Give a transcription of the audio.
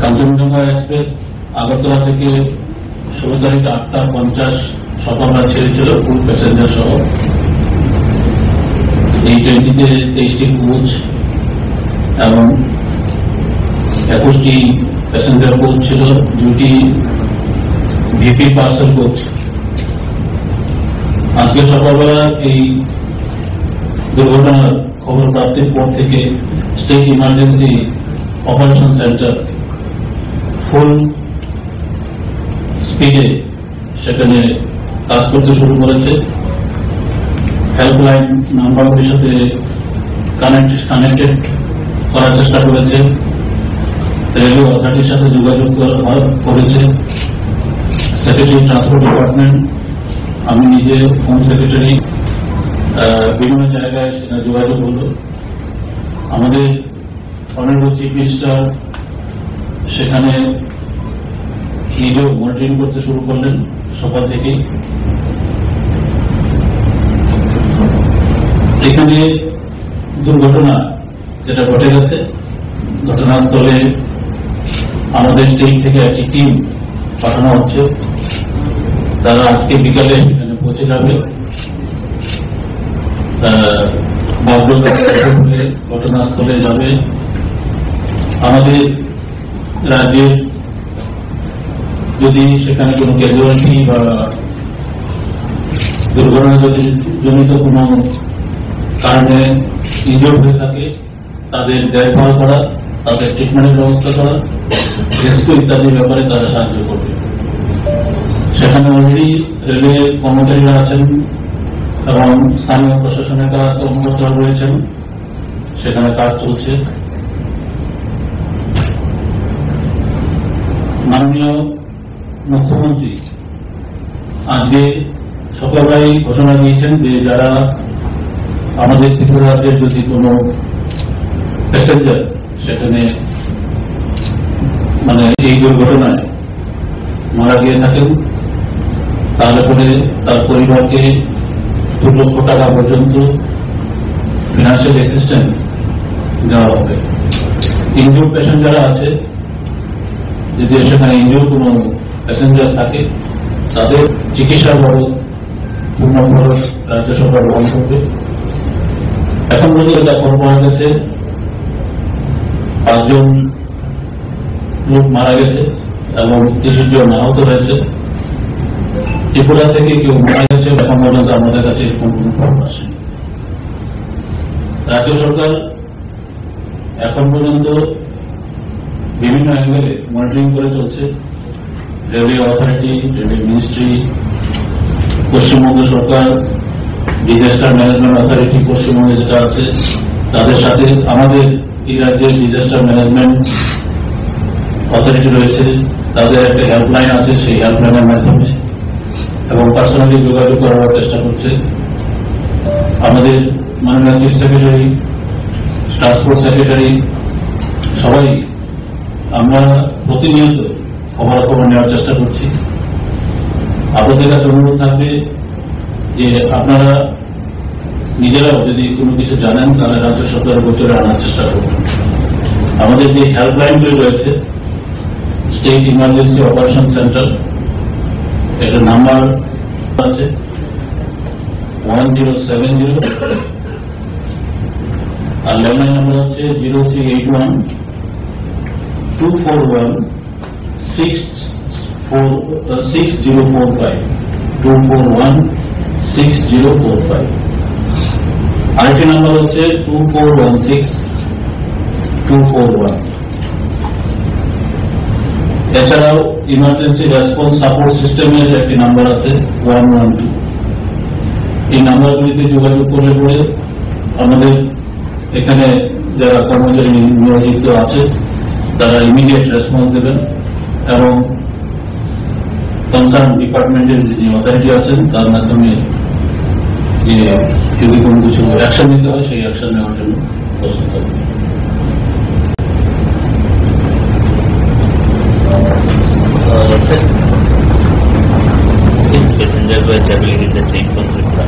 Kanchenjunga express Agartala থেকে 16 তারিখ 8:50 সকালবেলা ছেড়েছিল ফুল প্যাসেঞ্জার সহ। এই ট্রেনটিতে 23টি কোচ এবং 21টি প্যাসেঞ্জার কোচ ছিল, 2টি ভিপি পার্সেল কোচ। আজকে সকালবেলা এই দুর্ঘটনার খবর প্রাপ্তির পর থেকে স্টেট ইমার্জেন্সি অপারেশন সেন্টার ফুল স্পিডে সেখানে কাজ করতে শুরু করেছে। হেল্পলাইন নাম্বারগুলির সাথে কানেক্টেড করার চেষ্টা করেছে, রেলওয়ে অথরিটির সাথে যোগাযোগ করেছে। সেক্রেটারি ট্রান্সপোর্ট ডিপার্টমেন্ট, আমি নিজে হোম সেক্রেটারি, বিভিন্ন জায়গায় সেটা যোগাযোগ হলো। আমাদের অনারেবল চিফ মিনিস্টার সেখানে নিজেও মনিটরিং করতে শুরু করলেন সকাল থেকেই। এখানে দুর্ঘটনা যেটা ঘটে গেছে, ঘটনাস্থলে আমাদের স্টেট থেকে একটি টিম পাঠানো হচ্ছে। তারা আজকে বিকালে সেখানে পৌঁছে যাবে, ঘটনাস্থলে যাবে। আমাদের রাজ্যের যদি সেখানে কোনো ক্যাজুয়ালিটি বা দুর্ঘটনা জনিত কোনো কারণে ইনজোর্ড হয়ে থাকে, তাদের দেখভাল করা, তাদের ট্রিটমেন্টের ব্যবস্থা করা, রেস্কিউ ইত্যাদির ব্যাপারে তারা সাহায্য করবে। সেখানে অলরেডি রেলওয়ে কর্মচারীরা আছেন এবং স্থানীয় প্রশাসনের কর্মকর্তারা রয়েছেন, সেখানে কাজ চলছে। মাননীয় মুখ্যমন্ত্রী আজকে সকালবেলায় ঘোষণা দিয়েছেন যে যারা আমাদের ত্রিপুরা রাজ্যের যদি কোনো প্যাসেঞ্জার সেখানে এই দুর্ঘটনায় মারা গিয়ে থাকেন, তাহলে পরে তার পরিবারকে 2 লক্ষ টাকা পর্যন্ত ফিনান্সিয়াল অ্যাসিস্ট্যান্স দেওয়া হবে। ইনজুর্ড প্যাসেঞ্জার আছে, যদি সেখানে ইনজুর্ড কোনো প্যাসেঞ্জার থাকে, তাদের চিকিৎসার বাবদ পূর্ণ খরচ রাজ্য সরকার বহন করবে। এখন পর্যন্ত যা খবর পাওয়া গেছে 5 জন লোক মারা গেছে এবং 30 জন আহত হয়েছে। ত্রিপুরা থেকে কেউ মারা গেছে এখন পর্যন্ত আমাদের কাছে এরকম কোন খবর আসেনি। রাজ্য সরকার এখন পর্যন্ত বিভিন্ন অ্যাঙ্গেলে মনিটরিং করে চলছে। Railway authority, railway ministry, Paschimbanga সরকার, ডিজাস্টার ম্যানেজমেন্ট অথরিটি পশ্চিমবঙ্গে যেটা আছে, তাদের সাথে আমাদের এই রাজ্যের ডিজাস্টার ম্যানেজমেন্ট অথরিটি রয়েছে, তাদের একটা হেল্পলাইন আছে, সেই হেল্পলাইনের মাধ্যমে এবং পার্সোনালি যোগাযোগ করার চেষ্টা করছে। আমাদের মাননীয় চিফ সেক্রেটারি, ট্রান্সপোর্ট সেক্রেটারি, সবাই আমরা প্রতিনিয়ত খবরাখবর নেওয়ার চেষ্টা করছি। আপনাদের কাছে অনুরোধ থাকবে যে আপনারা নিজেরাও যদি কোনো কিছু জানেন তাহলে রাজ্য সরকারের গোচরে আনার চেষ্টা করবেন। আমাদের যে হেল্পলাইনগুলি রয়েছে, স্টেট ইমার্জেন্সি অপারেশন সেন্টার, একটা নাম্বার আছে 1070 আর ল্যান্ডলাইন নাম্বার হচ্ছে 0381 241 6045 241 6045। আরেকটি নাম্বার হচ্ছে 2416 241। এছাড়াও ইমার্জেন্সি রেসপন্স সাপোর্ট সিস্টেমের একটি নাম্বার আছে 112। এই নাম্বারগুলিতে যোগাযোগ করলে পরে আমাদের এখানে যারা কর্মচারী নিয়োজিত আছে তারা ইমিডিয়েট রেসপন্স দেবেন এবং কনসার্ন ডিপার্টমেন্টের যে অথরিটি আছেন তার মাধ্যমে যে যদি কোনো কিছু অ্যাকশন নিতে হয় সেই অ্যাকশন নেওয়ার জন্য প্রস্তুত হবে। These passengers were traveling in the train from Tripura.